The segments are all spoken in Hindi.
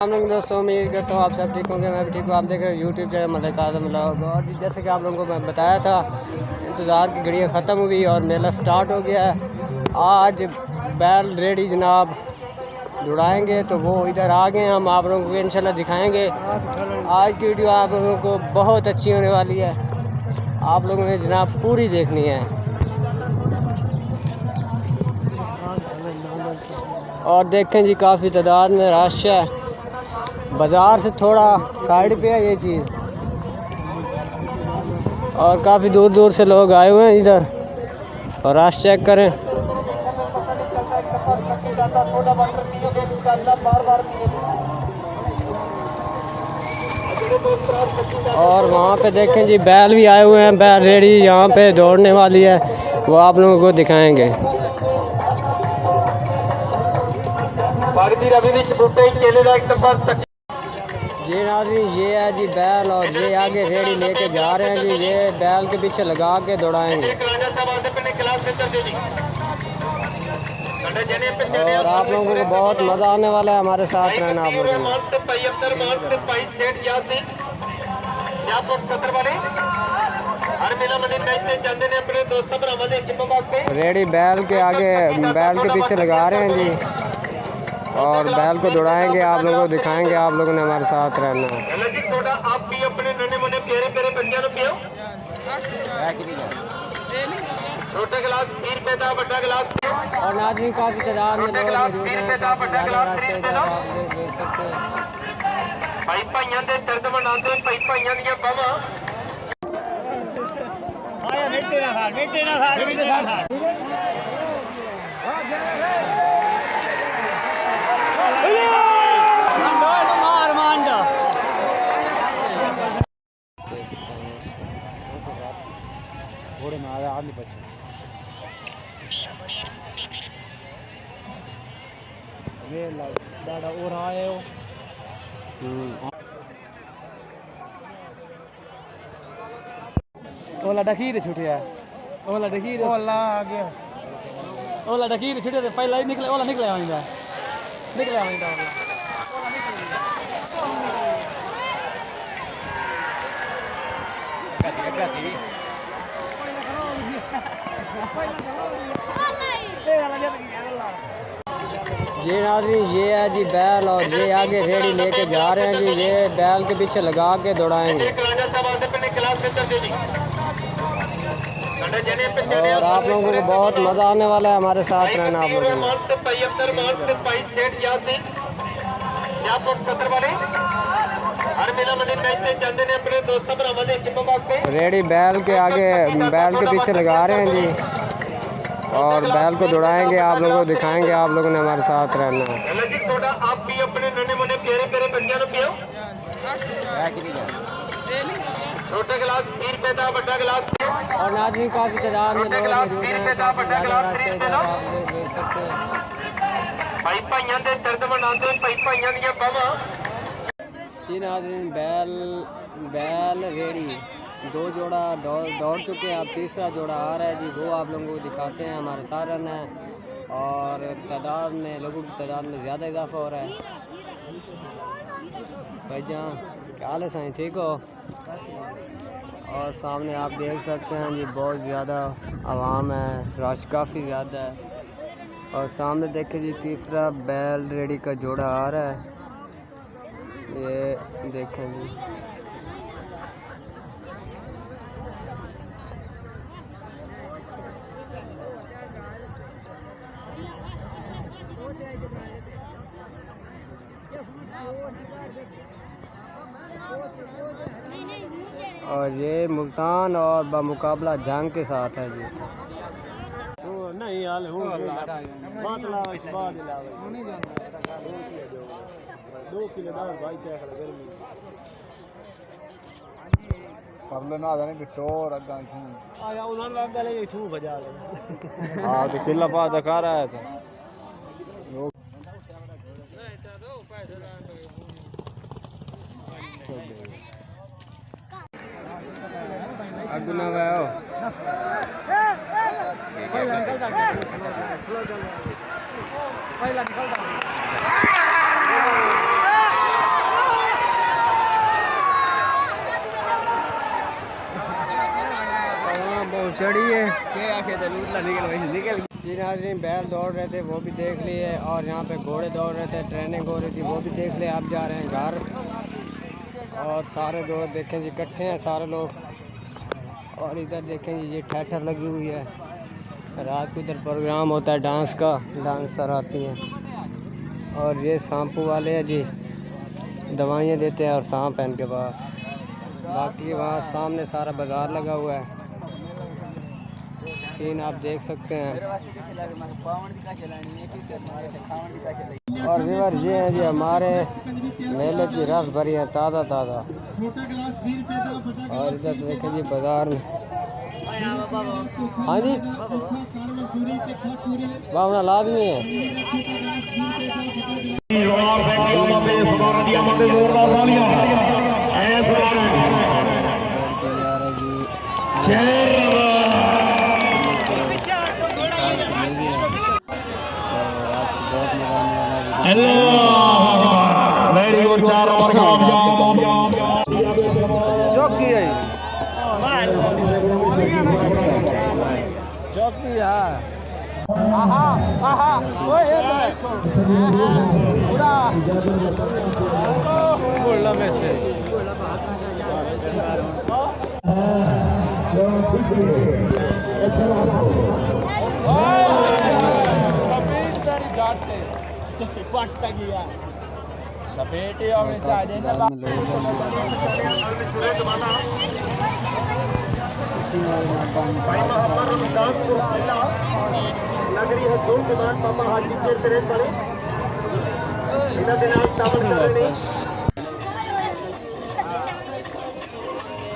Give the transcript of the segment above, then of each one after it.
हम लोग दोस्तों उम्मीद करता हूँ आप सब ठीक होंगे। मैं भी ठीक हूँ। आप देख रहे हैं यूट्यूब चैनल मलिक आज़म व्लॉग। और जैसे कि आप लोगों को मैं बताया था, इंतज़ार की घड़ियाँ ख़त्म हुई और मेला स्टार्ट हो गया है। आज बैल रेडी जनाब जुड़ाएंगे, तो वो इधर आ गए। हम आप लोगों को इंशाल्लाह दिखाएंगे। आज की वीडियो आप लोगों को बहुत अच्छी होने वाली है, आप लोगों ने जनाब पूरी देखनी है। और देखें जी, काफ़ी तादाद में रश है। बाज़ार से थोड़ा साइड पे है ये चीज़, और काफ़ी दूर दूर से लोग आए हुए हैं इधर। और रश चेक करें। और वहाँ पे देखें जी, बैल भी आए हुए हैं। बैल रेडी यहाँ पे दौड़ने वाली है, वो आप लोगों को दिखाएंगे। जी नाज़रीन, ये है जी बैल, और ये आगे रेडी लेके जा रहे हैं जी। ये बैल के पीछे लगा के दौड़ाएंगे। और आप लोगों को बहुत मज़ा आने वाला है, हमारे साथ रहना आप लोगों को। रेडी बैल के आगे, बैल के पीछे लगा रहे हैं जी, और बैल को दौड़ाएंगे। आप लोगों को दिखाएंगे। आप लोगों ने हमारे साथ रहना है। और नाज़रीन, काफ़ी तादाद में लोग मौजूद हैं, काफ़ी ज़्यादा रश है इधर, आप लोग देख सकते हैं। घोड़े में आया आदमी बच्चे ये दादा और आए हो। ओला डकीर छूटे है, ओला डकीर, ओला आ गया, ओला डकीर छूटे थे पहला ही निकले, ओला निकले आइंदा, निकले आइंदा जी नाज़रीन, ये है जी बैल, और ये आगे रेडी लेके जा रहे हैं जी। ये बैल के पीछे लगा के दौड़ाएंगे। और आप लोगों को बहुत मज़ा आने वाला है, हमारे साथ रहना आप लोगों को। रेडी बैल के आगे, बैल के पीछे लगा रहे हैं जी, और बैल को दौड़ाएंगे। आप लोगों को दिखाएंगे। आप लोगों ने हमारे साथ रहना है। और नाज़रीन, काफ़ी तादाद में लोग मौजूद हैं, काफ़ी ज़्यादा रश है इधर, आप लोग देख सकते हैं। जी नाज़रीन, बैल रेडी, दो जोड़ा दौड़ चुके हैं, अब तीसरा जोड़ा आ रहा है जी, वो आप लोगों को दिखाते हैं। हमारे साथ रहना है। और तादाद में, लोगों की तादाद में ज़्यादा इजाफा हो रहा है। भाई जान, क्या हाल है साईं, ठीक हो? और सामने आप देख सकते हैं जी, बहुत ज़्यादा आवाम है, रश काफ़ी ज़्यादा है। और सामने देखें जी, तीसरा बैल रेडी का जोड़ा आ रहा है, ये देखें जी। और ये मुल्तान और बमुकाबला जंग के साथ है जी। नहीं हाल हो दो किलो दाल भाई क्या गर्मी परले ना जाने बिटोर अगां थू आया उधर लग गए थू बजा ले। हां तो किला पा दिखा रहा था लोग अगू ना आओ। पहला निकलता चढ़ी है जी नाज़रीन। बैल दौड़ रहे थे वो भी देख लिए, और यहाँ पे घोड़े दौड़ रहे थे, ट्रेनिंग हो रही थी वो भी देख लिए। अब जा रहे हैं घर, और सारे दोस्त देखें जी इकट्ठे हैं सारे लोग। और इधर देखें जी ये थिएटर लगी हुई है, रात को इधर प्रोग्राम होता है डांस का, डांसर आती हैं। और ये शैम्पू वाले हैं जी, दवाइयाँ देते हैं और सांप है इनके पास। बाकी वहाँ सामने सारा बाज़ार लगा हुआ है, सीन आप देख सकते हैं। और व्यूअर ये है जी हमारे मेले की रस भरी है, ताज़ा ताज़ा। और इधर देखें जी बाज़ार में, हाँ जी भावना लाजमी है। वेरी गुड, 4 ओवर चौकी है, चौकी है। पूरा में से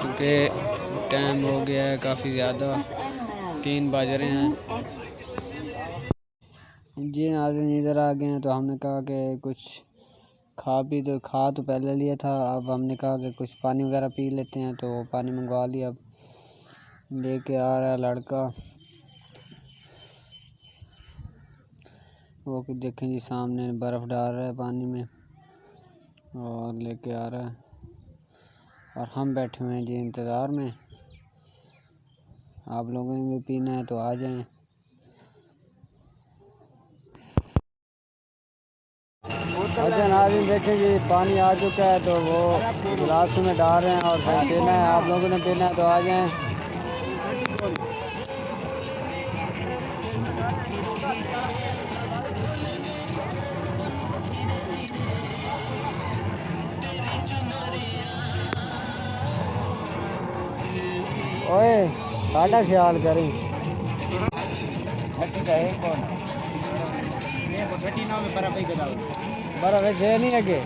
क्योंकि टाइम हो गया है काफ़ी ज़्यादा, 3 बज रहे हैं जी। नाज़रीन इधर आ गए हैं तो हमने कहा कि कुछ खा तो पहले लिया था, अब हमने कहा कि कुछ पानी वगैरह पी लेते हैं, तो पानी मंगवा लिया। अब लेके आ रहा है लड़का, वो कि देखें जी सामने बर्फ़ डाल रहा है पानी में और लेके आ रहा है। और हम बैठे हुए हैं जी इंतज़ार में। आप लोगों ने भी पीना है तो आ जाएं। अच्छा नाज़रीन देखें जी पानी आ चुका है, तो वो गिलासों में डाल रहे हैं और फिर पीना है। आप लोगों ने पीना है तो आ जाएं। ओए साड़ा ख्याल करें। बर्फ है नहीं लगे।